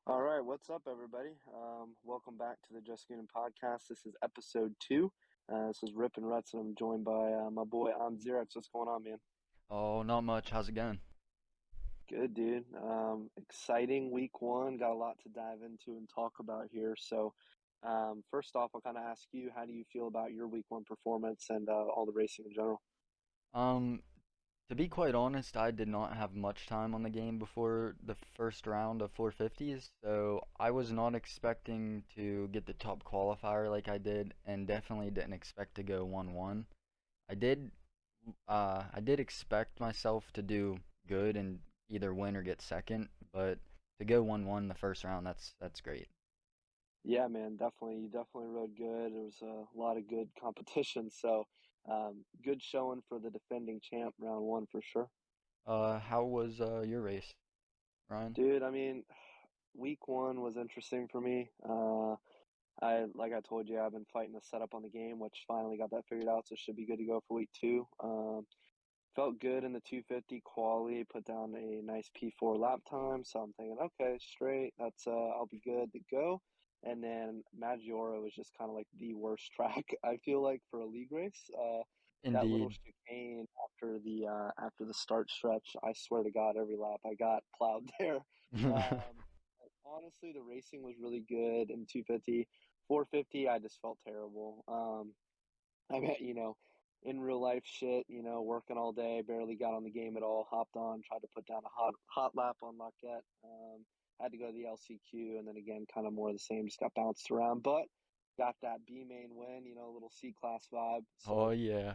All right, what's up, everybody? Welcome back to the Just Goonin podcast. This is episode two. This is RippinRutz, and I'm joined by my boy ImXerex. What's going on, man? Oh, not much. How's it going? Good, dude. Exciting week one. Got a lot to dive into and talk about here. First off, I'll kind of ask you, how do you feel about your week one performance and all the racing in general? Um, to be quite honest, I did not have much time on the game before the first round of 450s, so I was not expecting to get the top qualifier like I did, and definitely didn't expect to go 1-1. I did, I did expect myself to do good and either win or get second, but to go 1-1 the first round, that's great. Yeah, man, definitely. You definitely rode good. There was a lot of good competition. Good showing for the defending champ round one for sure. How was your race, Ryan? Dude, I mean, week one was interesting for me. Like I told you, I've been fighting the setup on the game, which finally got that figured out, so should be good to go for week two. Felt good in the 250 quali, put down a nice P4 lap time, so I'm thinking, okay, straight, I'll be good to go. And then Maggiora was just kind of like the worst track I feel like for a league race. That little Indeed. chicane after the start stretch, I swear to God, every lap I got plowed there. Um, Honestly, the racing was really good in 250. 450, I just felt terrible. I met, in real life shit, working all day, barely got on the game at all, hopped on, tried to put down a hot lap on Lockette. Had to go to the LCQ, and then again, kind of more of the same, just got bounced around, but got that B main win, a little C class vibe. Oh So, yeah.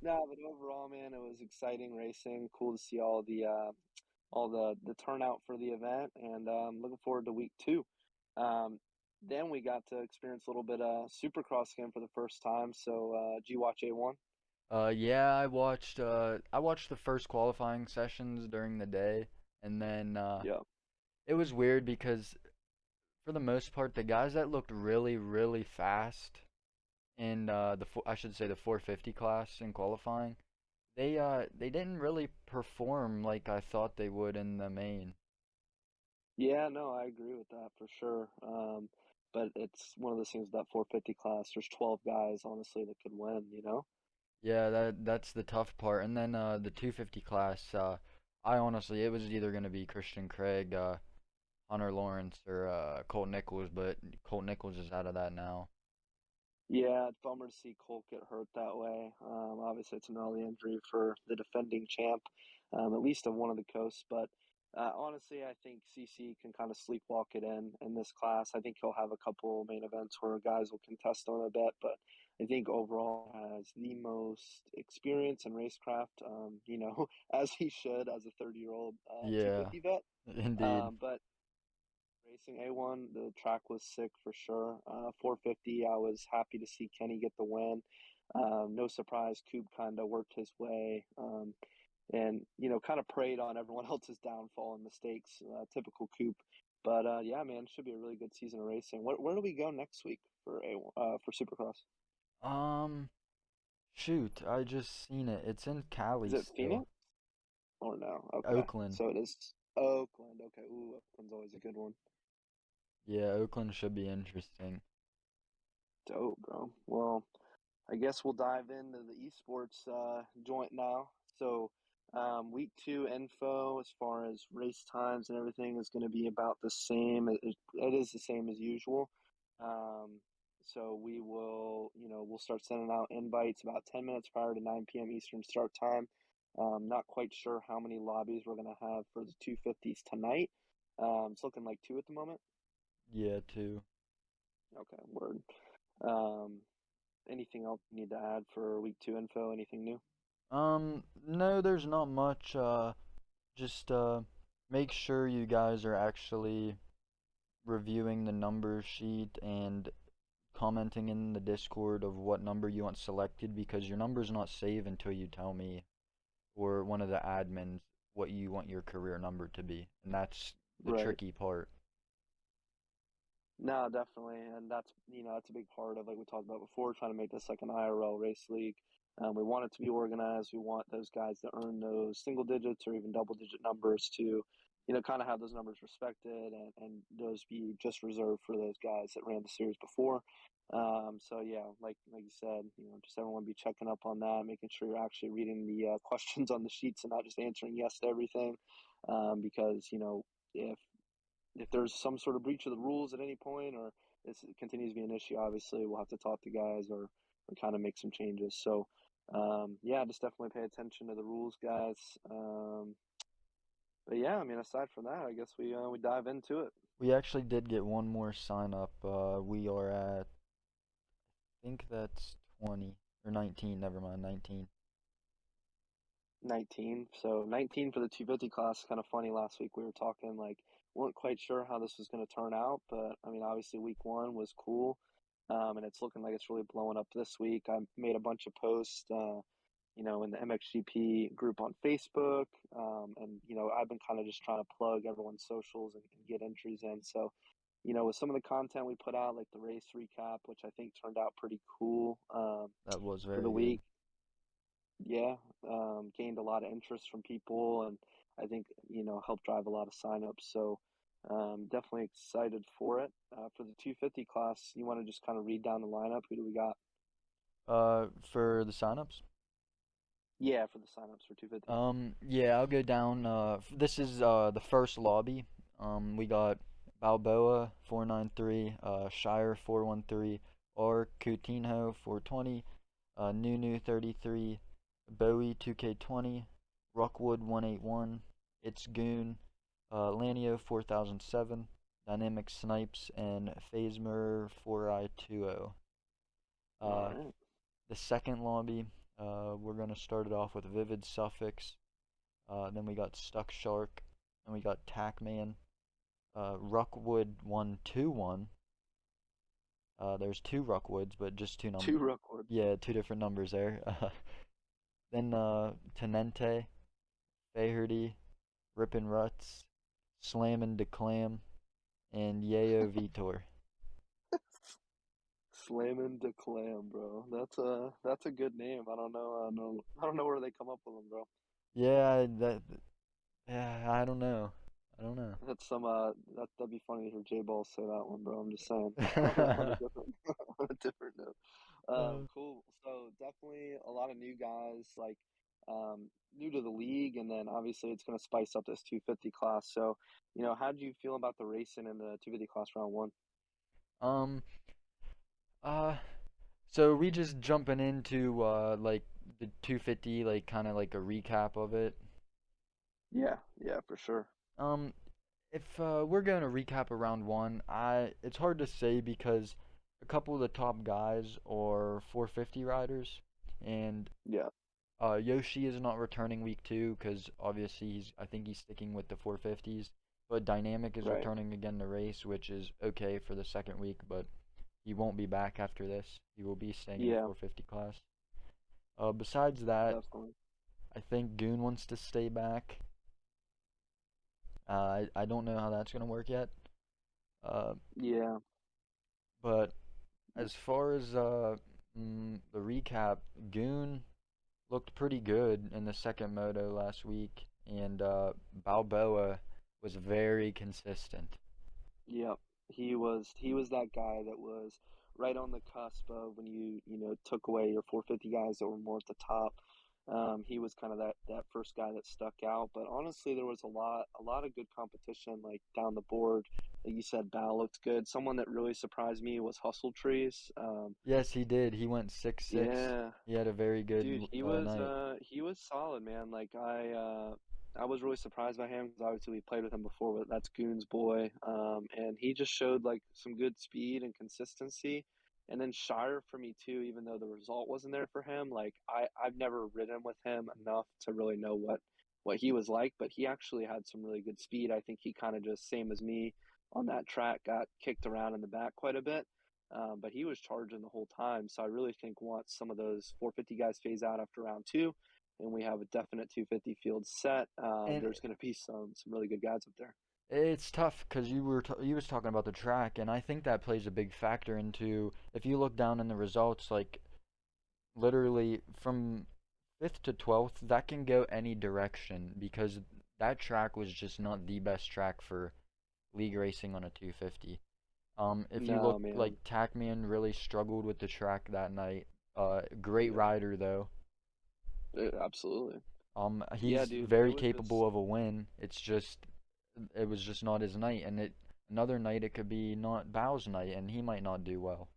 no, but overall, man, it was exciting racing. Cool to see all the turnout for the event, and looking forward to week two. Um, then we got to experience a little bit of Supercross again for the first time. Did you watch A1? Yeah, I watched the first qualifying sessions during the day, and then Yeah. it was weird because for the most part the guys that looked really really fast in I should say the 450 class in qualifying, they didn't really perform like I thought they would in the main. Yeah, no, I agree with that for sure. But it's one of those things with that 450 class. There's 12 guys, honestly, that could win. Yeah, that's the tough part. And then the 250 class, I honestly it was either gonna be Christian Craig, Hunter Lawrence, or Colt Nichols, but Colt Nichols is out of that now. Yeah, it's a bummer to see Colt get hurt that way. Obviously, it's an early injury for the defending champ, at least of one of the coasts. But honestly, I think CC can kind of sleepwalk it in this class. I think he'll have a couple main events where guys will contest him a bit, but I think overall has the most experience in racecraft. As he should as a 30-year-old Yeah, 250 vet. indeed. But racing A1, the track was sick for sure. 450, I was happy to see Kenny get the win. No surprise, Coop kind of worked his way and, kind of preyed on everyone else's downfall and mistakes. Typical Coop. But yeah, man, should be a really good season of racing. Where do we go next week for for Supercross? Um, Shoot, I just seen it. It's in Is Cali it still. Phoenix or no? Okay, Oakland. so it is Oakland. Okay, ooh, Oakland's always a good one. Yeah, Oakland should be interesting. Dope, bro. Well, I guess we'll dive into the esports joint now. Week two info as far as race times and everything is going to be about the same. It is the same as usual. Um, so we'll start sending out invites about 10 minutes prior to 9 p.m. Eastern start time. Not quite sure how many lobbies we're going to have for the 250s tonight. It's looking like two at the moment. Yeah, too. Okay, word. Um, Anything else you need to add for week two info? Anything new? No, there's not much. Just make sure you guys are actually reviewing the number sheet and commenting in the Discord of what number you want selected because your number's not saved until you tell me or one of the admins what you want your career number to be. And that's the Right. tricky part. No, definitely, and that's a big part of like we talked about before, trying to make this like an IRL race league. We want it to be organized. We want those guys to earn those single digits or even double digit numbers to kind of have those numbers respected, and those be just reserved for those guys that ran the series before. So yeah, like you said, just everyone be checking up on that, making sure you're actually reading the questions on the sheets and not just answering yes to everything, because if there's some sort of breach of the rules at any point, or this continues to be an issue, obviously we'll have to talk to guys, or kind of make some changes. So yeah, just definitely pay attention to the rules, guys. But yeah, I mean, aside from that, I guess we dive into it. We actually did get one more sign up. We are at, I think that's 20 or 19. Never mind, 19. 19. So 19 for the 250 class. Kind of funny. Last week we were talking like weren't quite sure how this was going to turn out, but I mean, obviously week one was cool, and it's looking like it's really blowing up this week. I made a bunch of posts, in the MXGP group on Facebook, and I've been kind of just trying to plug everyone's socials and get entries in. So, with some of the content we put out, like the race recap, which I think turned out pretty cool That was for the very good. week. Yeah, gained a lot of interest from people, and I think helped drive a lot of signups. So definitely excited for it. For the 250 class, you want to just kind of read down the lineup? Who do we got? For the signups. Yeah, for the signups for 250. Yeah, I'll go down. This is the first lobby. We got Balboa 493, Shire 413, R Coutinho 420, Nunu 33, Bowie 2K20, Rockwood 181, It's Goon, Lanio 4007, Dynamic Snipes, and Phasmer 4I20. All Uh, right. the second lobby, we're gonna start it off with Vivid Suffix. Then we got Stuck Shark, and we got Tackman, Ruckwood 121. There's two Ruckwoods, but just two Two numbers. records. Yeah, two different numbers there. Then Tenente, Faherty, RippinRutz, Slammin' Declam, and Yayo Vitor. Slamming the clam, bro. That's a good name. I don't know. I don't know where they come up with them, bro. Yeah, yeah, I don't know. I don't know. That's some that'd be funny to hear J Ball say that one, bro. I'm just saying. On a different on a different note. Uh, Cool. So definitely a lot of new guys, like new to the league, and then obviously it's gonna spice up this 250 class. So, how do you feel about the racing in the 250 class round one? um, uh, so we just jumping into like the 250, like kind of like a recap of it. Yeah, yeah, for sure. Um, if we're going to recap around one, it's hard to say because a couple of the top guys are 450 riders, and Yeah, Yoshi is not returning week two because obviously I think he's sticking with the 450s. But Dynamic is right. returning again to race, which is okay for the second week, but he won't be back after this. He will be staying in the Yeah, 450 class. Besides that, definitely. I think Goon wants to stay back. I don't know how that's gonna work yet. Uh, Yeah. but as far as the recap, Goon looked pretty good in the second moto last week, and Balboa was very consistent. Yep. He was that guy that was right on the cusp of when you took away your 450 guys that were more at the top. He was kind of that first guy that stuck out. But honestly, there was a lot of good competition like down the board. Like you said, Bal looked good. Someone that really surprised me was Hustle Trees. Yes, he did. He went 6-6. Yeah, He had a very good dude, he was night. solid, man. Like I was really surprised by him because obviously we played with him before, but that's Goon's boy. And he just showed like some good speed and consistency. And then Shire for me too, even though the result wasn't there for him. Like I've never ridden with him enough to really know what he was like, but he actually had some really good speed. I think he kind of just same as me on that track got kicked around in the back quite a bit. But he was charging the whole time. So I really think once some of those 450 guys phase out after round two, and we have a definite 250 field set, And there's going to be some really good guys up there. it's tough because you was talking about the track, and I think that plays a big factor into if you look down in the results, like literally from fifth to 12th, that can go any direction because that track was just not the best track for league racing on a 250. If you look, No, like man. Tackman really struggled with the track that night. Great Yeah, rider though. absolutely. Yeah, He's dude. It very was just capable of a win. It's just it was just not his night, and it another night it could be not Bow's night, and he might not do well.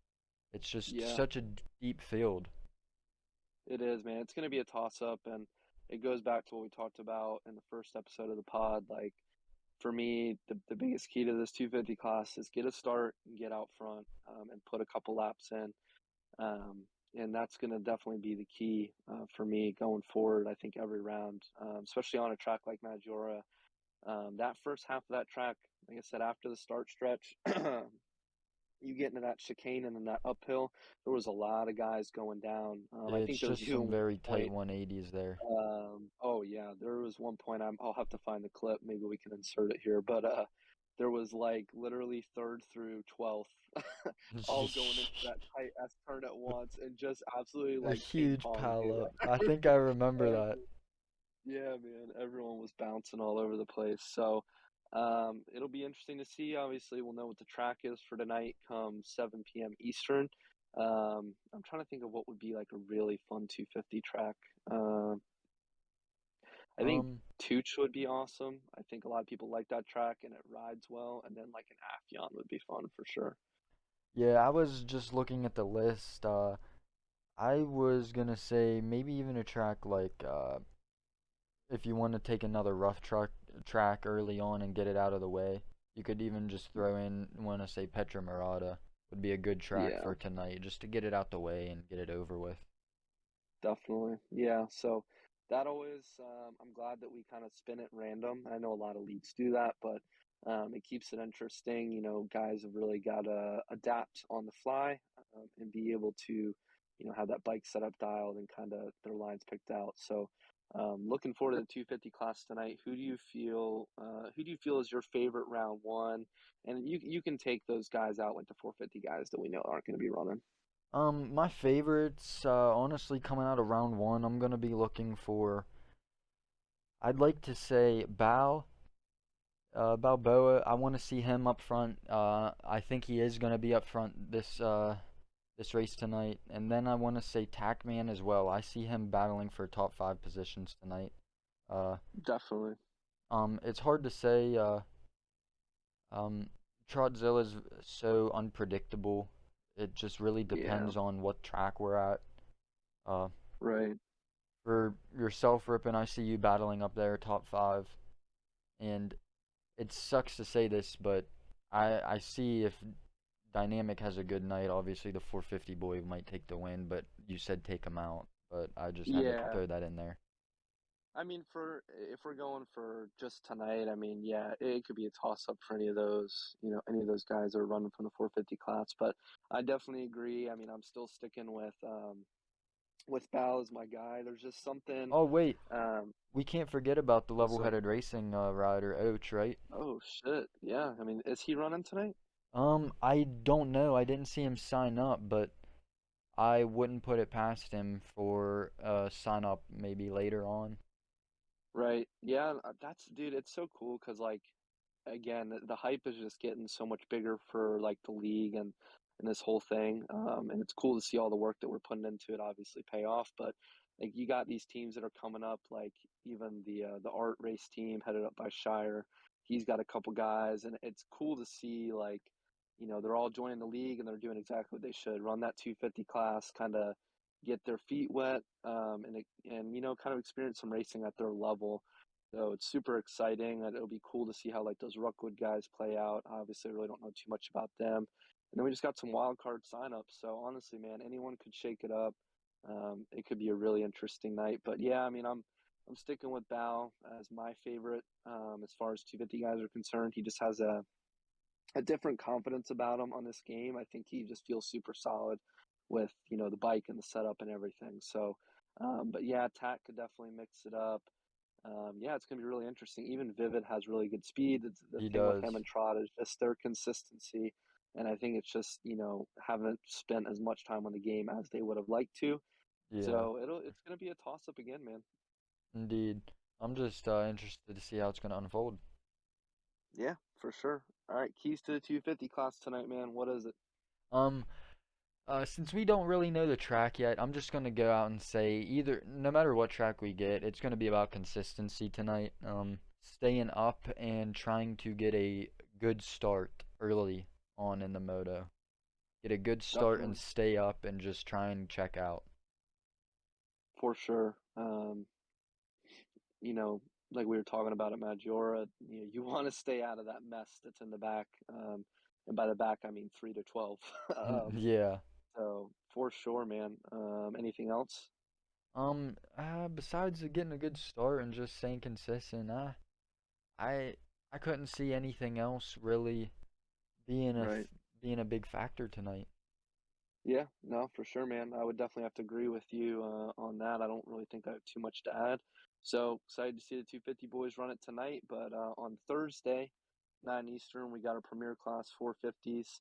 It's just yeah. such a deep field. It is, man. It's going to be a toss up, and it goes back to what we talked about in the first episode of the pod. Like, for me, the biggest key to this 250 class is get a start and get out front and put a couple laps in. Um, and that's going to definitely be the key for me going forward, I think, every round, especially on a track like Maggiora. That first half of that track, like I said, after the start stretch, you get into that chicane and then that uphill, there was a lot of guys going down. I It's think there was just even some one very tight point. 180s there. Oh yeah, there was one point. I'll have to find the clip. Maybe we can insert it here. But there was like literally third through 12th, all going into that tight S turn at once, and just absolutely A like ping huge pong, dude. pile up. I think I remember that. Yeah, man, everyone was bouncing all over the place. So, it'll be interesting to see. Obviously, we'll know what the track is for tonight come 7 p.m. Eastern. I'm trying to think of what would be like a really fun 250 track. I think Um, Tooch would be awesome. I think a lot of people like that track and it rides well. And then like an Afyon would be fun for sure. yeah, I was just looking at the list. I was gonna say maybe even a track like if you want to take another rough track early on and get it out of the way, you could even just throw in, want to say Petra Marata would be a good track Yeah. for tonight, just to get it out the way and get it over with. Definitely. Yeah. So that always, I'm glad that we kind of spin it random. I know a lot of leagues do that, but it keeps it interesting. You know, guys have really got to adapt on the fly and be able to, have that bike setup dialed and kind of their lines picked out. So looking forward to the 250 class tonight. Who do you feel is your favorite round one? And you can take those guys out like the 450 guys that we know aren't going to be running. My favorites, honestly, coming out of round one, I'm gonna be looking for. I'd like to say Balboa. I want to see him up front. I think he is gonna be up front this race tonight. And then I want to say Tackman as well. I see him battling for top five positions tonight. Uh, Definitely. it's hard to say. Um, Trotzilla's so unpredictable. It just really Yeah. depends on what track we're at. Uh, Right. for yourself, Rippin, I see you battling up there, top five. And it sucks to say this, but I see if Dynamic has a good night, obviously the 450 boy might take the win, but you said take him out. But I just had to Yeah. throw that in there. I mean, for if we're going for just tonight, I mean, yeah, it could be a toss up for any of those, any of those guys that are running from the 450 class. But I definitely agree. I mean, I'm still sticking with Bal as my guy. There's just something. Oh, wait, Um, we can't forget about the what's up? level-headed racing rider, Oach, right? Oh shit, yeah. I mean, is he running tonight? I don't know. I didn't see him sign up, but I wouldn't put it past him for sign up maybe later on. Right. Yeah. That's dude. It's so cool because like again, the hype is just getting so much bigger for like the league and this whole thing. And it's cool to see all the work that we're putting into it obviously pay off. But like you got these teams that are coming up, like even the art race team headed up by Shire. He's got a couple guys, and it's cool to see like they're all joining the league and they're doing exactly what they should. Run that 250 class, kind of get their feet wet, and kind of experience some racing at their level. So it's super exciting. And it'll be cool to see how like those Rookwood guys play out. Obviously, I really don't know too much about them. And then we just got some wild card signups. So honestly, man, anyone could shake it up. It could be a really interesting night. But yeah, I mean, I'm sticking with Bao as my favorite as far as 250 guys are concerned. He just has a different confidence about him on this game. I think he just feels super solid with the bike and the setup and everything. So, but yeah, Tat could definitely mix it up. Yeah, it's going to be really interesting. Even Vivid has really good speed. The He thing with him does. and Trot is just their consistency. And I think it's just, haven't spent as much time on the game as they would have liked to. Yeah, So it's going to be a toss up again, man. indeed. I'm just interested to see how it's gonna unfold. Yeah, for sure. All right, keys to the 250 class tonight, man. What is it? Um, since we don't really know the track yet, I'm just gonna go out and say either, no matter what track we get, it's gonna be about consistency tonight. Staying up and trying to get a good start early on in the moto. Get a good start and Definitely, stay up and just try and check out. for sure. You know, like we were talking about at Maggiora, you want to stay out of that mess that's in the back. And by the back, I mean 3 to 12. Yeah. So for sure, man. Anything else? Besides getting a good start and just staying consistent, I I couldn't see anything else really being Right. being a big factor tonight. Yeah, no, for sure, man. I would definitely have to agree with you on that. I don't really think I have too much to add. So excited to see the 250 boys run it tonight. But on Thursday, 9 Eastern, we got a premier class 450s.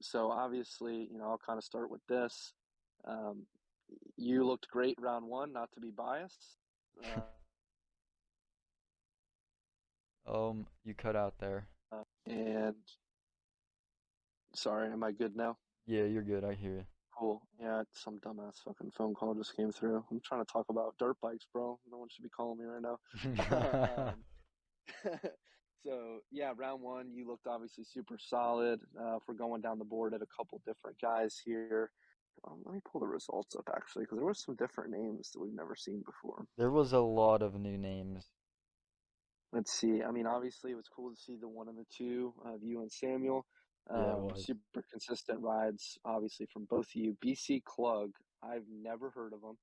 So obviously, I'll kind of start with this. Um, you looked great round one, not to be biased. You cut out there. And sorry, am I good now? Yeah, you're good. I hear you. Cool. Yeah, some dumbass fucking phone call just came through. I'm trying to talk about dirt bikes, bro. No one should be calling me right now. So yeah, round one, you looked obviously super solid. If we're going down the board at a couple different guys here, let me pull the results up actually, because there was some different names that we've never seen before. There was a lot of new names. Let's see. I mean, obviously, it was cool to see the one and the two of you and Samuel. Yeah, it was. Super consistent rides, obviously, from both of you. BC Klug, I've never heard of him,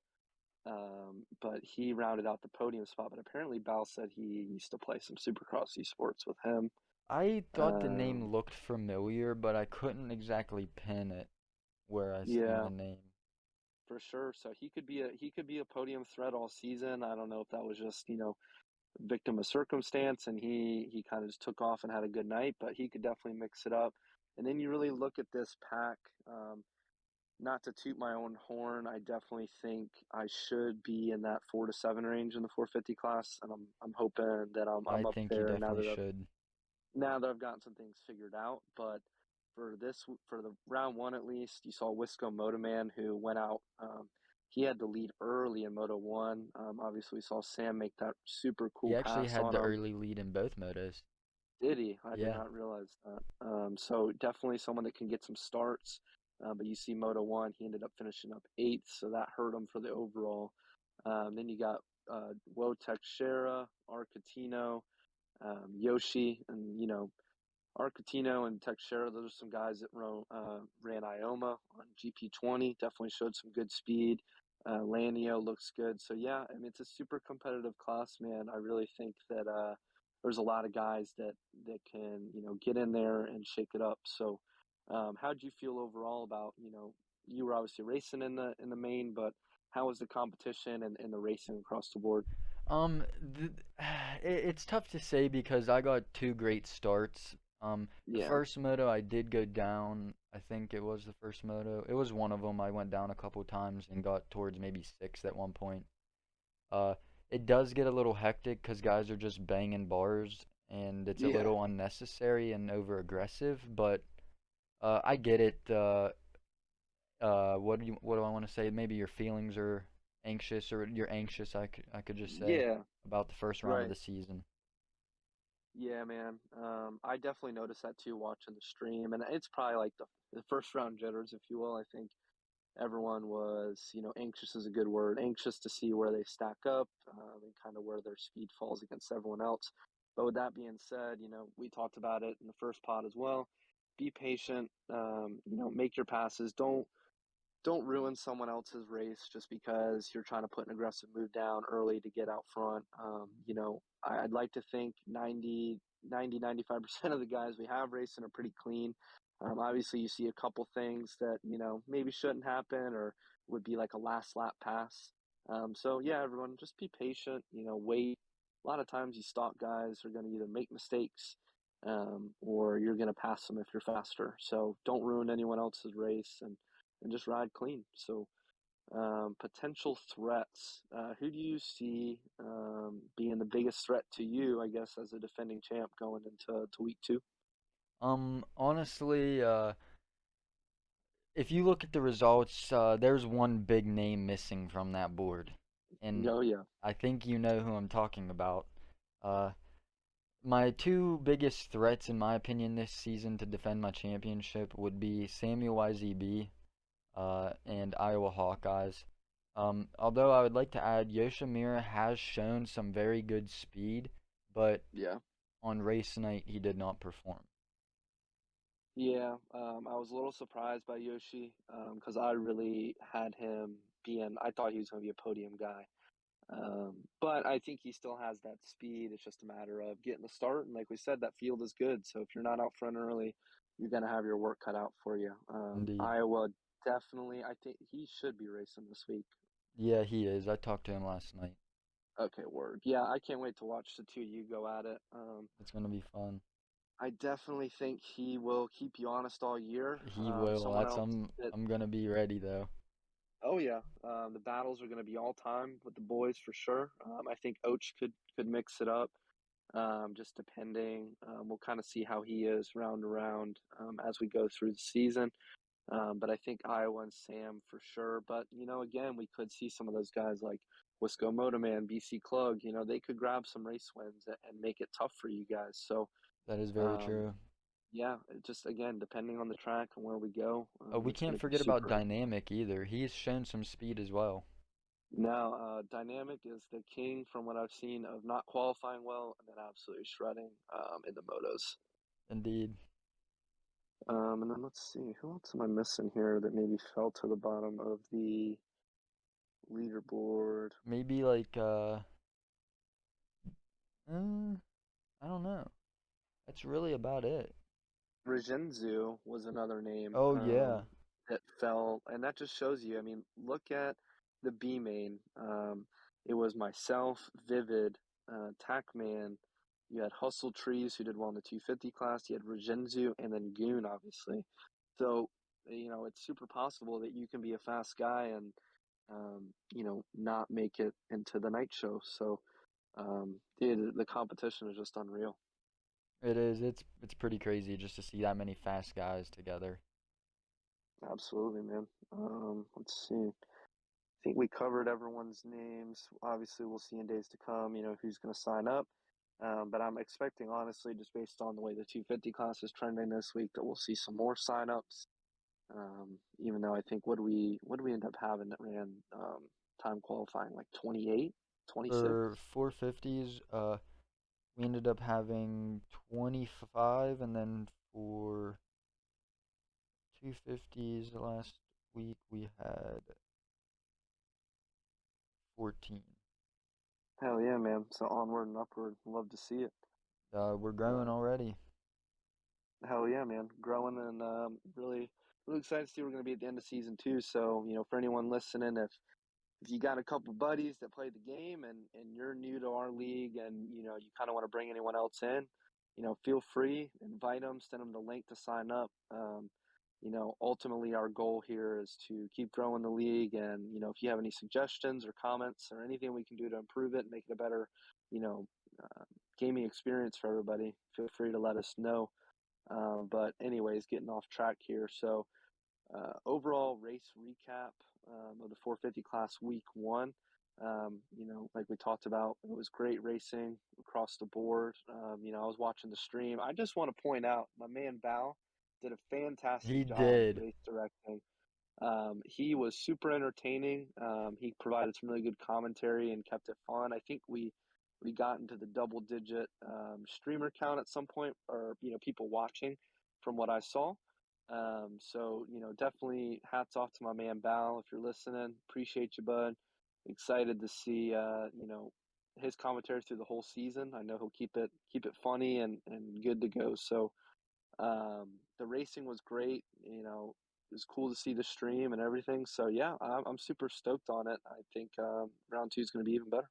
but he rounded out the podium spot. But apparently, Bal said he used to play some Supercross esports with him. I thought the name Um, looked familiar, but I couldn't exactly pin it where I seen yeah, the name. for sure. So he could be a podium threat all season. I don't know if that was just victim of circumstance and he kind of just took off and had a good night, but he could definitely mix it up. And then you really look at this pack. Not to toot my own horn, I definitely think I should be in that 4 to 7 range in the 450 class, and I'm hoping that I I'm up think you there definitely should. now that I've gotten some things figured out. But for the round one at least, you saw Wisco Motoman who went out. He had the lead early in Moto One. Obviously, we saw Sam make that super He cool actually pass had on the him. early lead in both motos. Did he? I did Yeah. not realize that. So definitely someone that can get some starts. But you see Moto One, he ended up finishing up eighth, so that hurt him for the overall. Then you got Wotek Shera, Arcatino, Yoshi, and Arcatino and Teixeira, those are some guys that ran Ioma on GP20. Definitely showed some good speed. Lanio looks good. So, yeah, I mean, it's a super competitive class, man. I really think that there's a lot of guys that can, get in there and shake it up. So, how did you feel overall about, you were obviously racing in the main, but how was the competition and the racing across the board? Um, th it's tough to say because I got two great starts. The Yeah, first moto I did go down. I think it was the first moto. It was one of them. I went down a couple times and got towards maybe sixth at one point. Uh, it does get a little hectic because guys are just banging bars and it's a yeah, little unnecessary and over aggressive, but I get it. What do I want to say? Maybe your feelings are anxious or you're anxious, I could just say yeah, about the first round of right. the season. Yeah, man. I definitely noticed that too watching the stream, and it's probably like the first round jitters, if you will. I think everyone was, anxious is a good word, anxious to see where they stack up and kind of where their speed falls against everyone else. But with that being said, we talked about it in the first pod as well. Be patient. Make your passes. Don't ruin someone else's race just because you're trying to put an aggressive move down early to get out front. I'd like to think 95% of the guys we have racing are pretty clean. Obviously, you see a couple things that, maybe shouldn't happen or would be like a last lap pass. So, yeah, everyone, just be patient, wait. A lot of times, you stock guys are going to either make mistakes or you're going to pass them if you're faster. So, don't ruin anyone else's race and just ride clean. So, Potential threats. Who do you see being the biggest threat to you, I guess, as a defending champ going into week two? Honestly, if you look at the results, there's one big name missing from that board, and Oh, yeah. I think you know who I'm talking about. Uh, my two biggest threats, in my opinion, this season to defend my championship would be Samuel YZB, and Iowa Hawkeyes. Although I would like to add, Yoshimura has shown some very good speed, but Yeah. on race night he did not perform. Yeah, I was a little surprised by Yoshi because I really had him being, I thought he was going to be a podium guy. But I think he still has that speed. It's just a matter of getting the start. And like we said, that field is good. So if you're not out front early, you're going to have your work cut out for you. Indeed. Iowa definitely, I think he should be racing this week. Yeah, he is. I talked to him last night. Okay, word. Yeah, I can't wait to watch the two of you go at it. It's gonna be fun. I definitely think he will keep you honest all year. He will. Someone That's else that I'm gonna be ready though. Oh yeah, the battles are going to be all time with the boys for sure. I think Oach could mix it up, just depending. We'll kind of see how he is round to round as we go through the season. But I think Iowa and Sam for sure. But again, we could see some of those guys like Wisco Motorman, BC Klug. They could grab some race wins and make it tough for you guys. So That is very um, true. yeah, it just again depending on the track and where we go, We it's going can't to be forget about super. Dynamic either. He's shown some speed as well. Now, Dynamic is the king from what I've seen of not qualifying well and then absolutely shredding in the motos. Indeed. And then let's see, who else am I missing here that maybe fell to the bottom of the leaderboard? Maybe like uh I don't know. That's really about it. Regenzu was another name Oh yeah. that fell, and that just shows you. I mean, look at the B main. It was myself, Vivid, Tackman. You had Hustle Trees, who did well in the 250 class. You had Regenzu, and then Goon, obviously. So, it's super possible that you can be a fast guy and, not make it into the night show. So, the competition is just unreal. It is. It's pretty crazy just to see that many fast guys together. Absolutely, man. Let's see. I think we covered everyone's names. Obviously, we'll see in days to come, who's going to sign up. But I'm expecting, honestly, just based on the way the 250 class is trending this week, that we'll see some more signups. Even though I think what do we end up having that ran time qualifying like 28, 26? For 450s, we ended up having 25, and then for 250s last week we had 14. Hell yeah, man! So onward and upward. Love to see it. We're growing Uh, already. Hell yeah, man! Growing and really, really excited to see where we're going to be at the end of season two. So for anyone listening, if you got a couple buddies that play the game and you're new to our league and you kind of want to bring anyone else in, feel free, invite them, send them the link to sign up. Ultimately our goal here is to keep growing the league, and if you have any suggestions or comments or anything we can do to improve it, make it a better, you know, uh, gaming experience for everybody, feel free to let us know. But anyways, getting off track here. So overall race recap of the 450 class week one. Like we talked about, it was great racing across the board. I was watching the stream. I just want to point out my man Bao did a He fantastic job did. race directing. He was super entertaining. He provided some really good commentary and kept it fun. I think we got into the double digit streamer count at some point, or people watching, from what I saw. So definitely hats off to my man Bal if you're listening. Appreciate you, bud. Excited to see his commentary through the whole season. I know he'll keep it funny and good to go. So the racing was great. It was cool to see the stream and everything. So yeah, I'm super stoked on it. I think round two is going to be even better.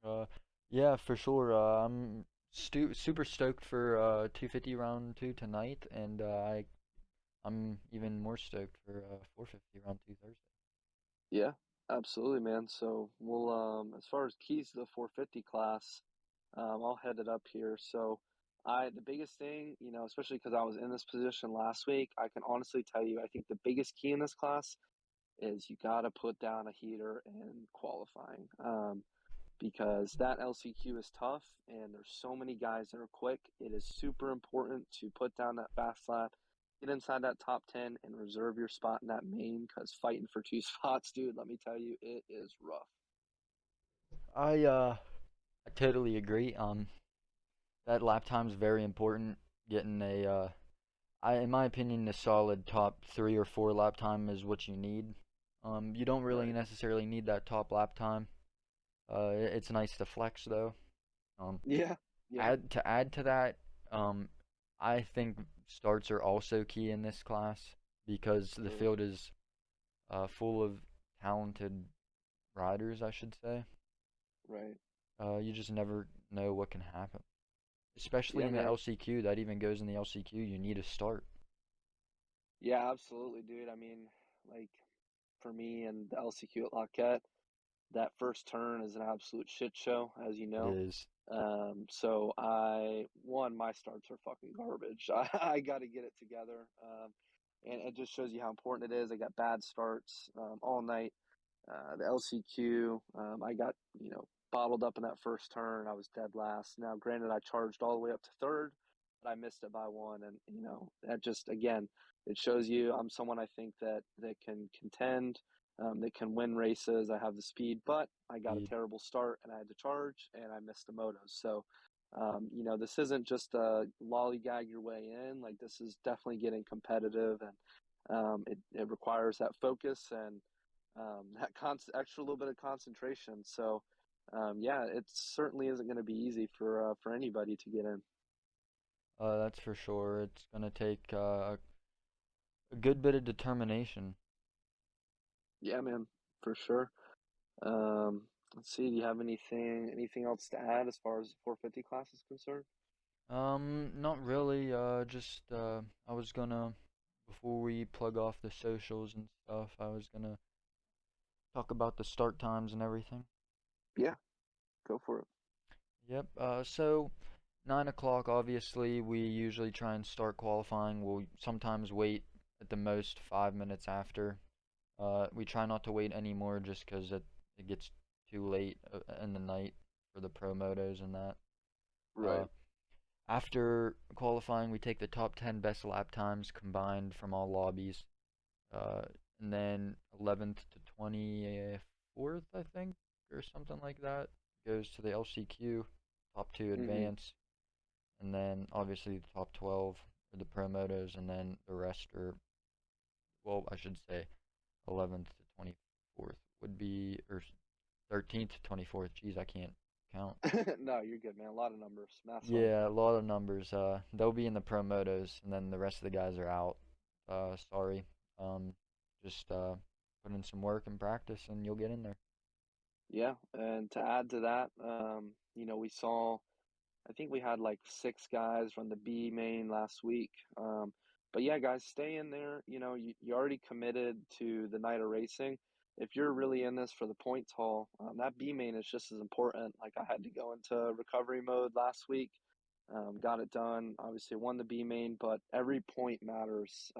Uh, yeah, for sure. I'm super stoked for 250 round two tonight, and I'm even more stoked for 450 round two Thursday. Yeah, absolutely, man. So we'll as far as keys to the 450 class, I'll head it up here. So the biggest thing, especially because I was in this position last week, I can honestly tell you, I think the biggest key in this class is you got to put down a heater in qualifying. Because that LCQ is tough and there's so many guys that are quick. It is super important to put down that fast lap, get inside that top 10, and reserve your spot in that main because fighting for two spots, dude, let me tell you, it is rough. I totally agree. That lap time is very important. Getting in my opinion, a solid top 3 or 4 lap time is what you need. You don't really Right. necessarily need that top lap time. It's nice to flex though. Um, Yeah. Yeah. add to that, um, I think starts are also key in this class because the Right. field is full of talented riders, I should say. Right. You just never know what can happen, especially Yeah, in the man. LCQ. That even goes in the LCQ. You need a start. Yeah, absolutely, dude. I mean, like for me and the LCQ at Lockett, that first turn is an absolute shit show, as you It know. is. So my starts are fucking garbage. I got to get it together. And it just shows you how important it is. I got bad starts all night. The LCQ, I got, bottled up in that first turn. I was dead last. Now, granted, I charged all the way up to third, but I missed it by one. And, that just, again, it shows you I'm someone I think that can contend, that can win races. I have the speed, but I got a Speed. terrible start and I had to charge and I missed the motos. So, this isn't just a lollygag your way in. Like, this is definitely getting competitive and it requires that focus and that extra little bit of concentration. So, yeah, it certainly isn't going to be easy for anybody to get in. That's for sure. It's gonna take a good bit of determination. Yeah, man, for sure. Um, let's see. Do you have anything else to add as far as the 450 class is concerned? Not really. Just I was gonna before we plug off the socials and stuff, I was gonna talk about the start times and everything. Yeah, go for it. Yep. So 9 o'clock. Obviously, we usually try and start qualifying. We'll sometimes wait at the most 5 minutes after. We try not to wait anymore just 'cause it gets too late in the night for the pro motos and that. Uh, Right. After qualifying, we take the top 10 best lap times combined from all lobbies. Uh, and then 11th to 24th, I think, or something like that, goes to the LCQ. Top 2 Mm-hmm. advance. And then obviously the top 12 are the pro motos, and then the rest are, well, I should say 11th to 24th would be, or 13th to 24th. Geez, I can't count. No, you're good, man. A lot of numbers. Math's hard. Yeah, a lot of numbers. They'll be in the pro motos, and then the rest of the guys are out. Sorry. Um, just put in some work and practice, and you'll get in there. Yeah, and to add to that, we saw I think we had like 6 guys run the B main last week. But yeah, guys, stay in there. You already committed to the night of racing. If you're really in this for the points haul, that B main is just as important. Like I had to go into recovery mode last week, got it done. Obviously, won the B main, but every point matters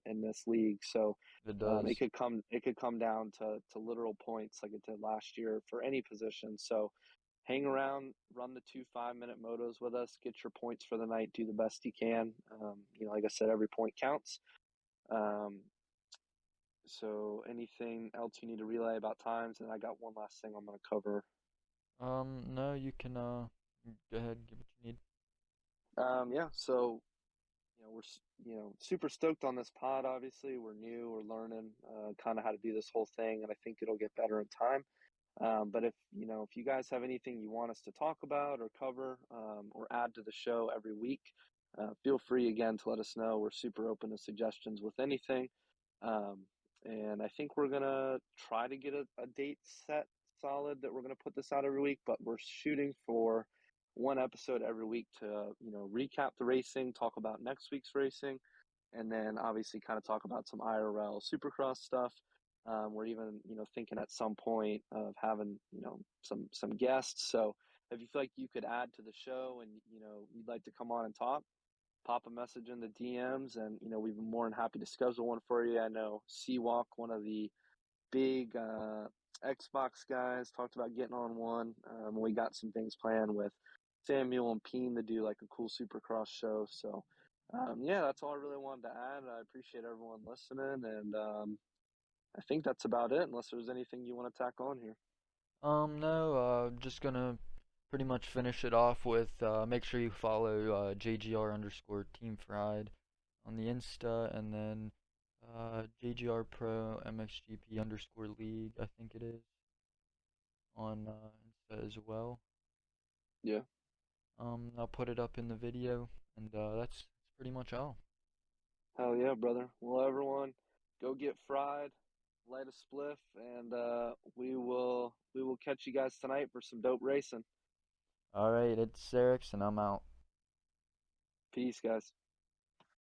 in this league. So It it does. could come down to literal points like it did last year for any position. So hang around, run the 2 5-minute motos with us, get your points for the night, do the best you can. Like I said, every point counts. Um, so anything else you need to relay about times? And I got one last thing I'm going to cover. No, you can go ahead, give what you need. Yeah, so we're super stoked on this pod. Obviously, we're new, we're learning kind of how to do this whole thing, and I think it'll get better in time. But if you guys have anything you want us to talk about or cover or add to the show every week, feel free again to let us know. We're super open to suggestions with anything. Um, and I think we're gonna try to get a date set solid that we're gonna put this out every week, but we're shooting for one episode every week to recap the racing, talk about next week's racing, and then obviously kind of talk about some IRL Supercross stuff. We're even, thinking at some point of having, some guests. So if you feel like you could add to the show and, you'd like to come on and talk, pop a message in the DMs and, we'd be more than happy to schedule one for you. I know Seawalk, one of the big Xbox guys, talked about getting on one. We got some things planned with Samuel and Peen to do like a cool Supercross show. So, yeah, that's all I really wanted to add. I appreciate everyone listening, and I think that's about it. Unless there's anything you want to tack on here. No, just gonna pretty much finish it off with make sure you follow JGR underscore Team Fried on the Insta, and then JGR Pro MXGP underscore League, I think it is, on Insta as well. Yeah. I'll put it up in the video, and that's pretty much all. Hell yeah, brother. Well, everyone, go get fried, light a spliff, and we will catch you guys tonight for some dope racing. All right, it's ImXerex, and I'm out. Peace, guys.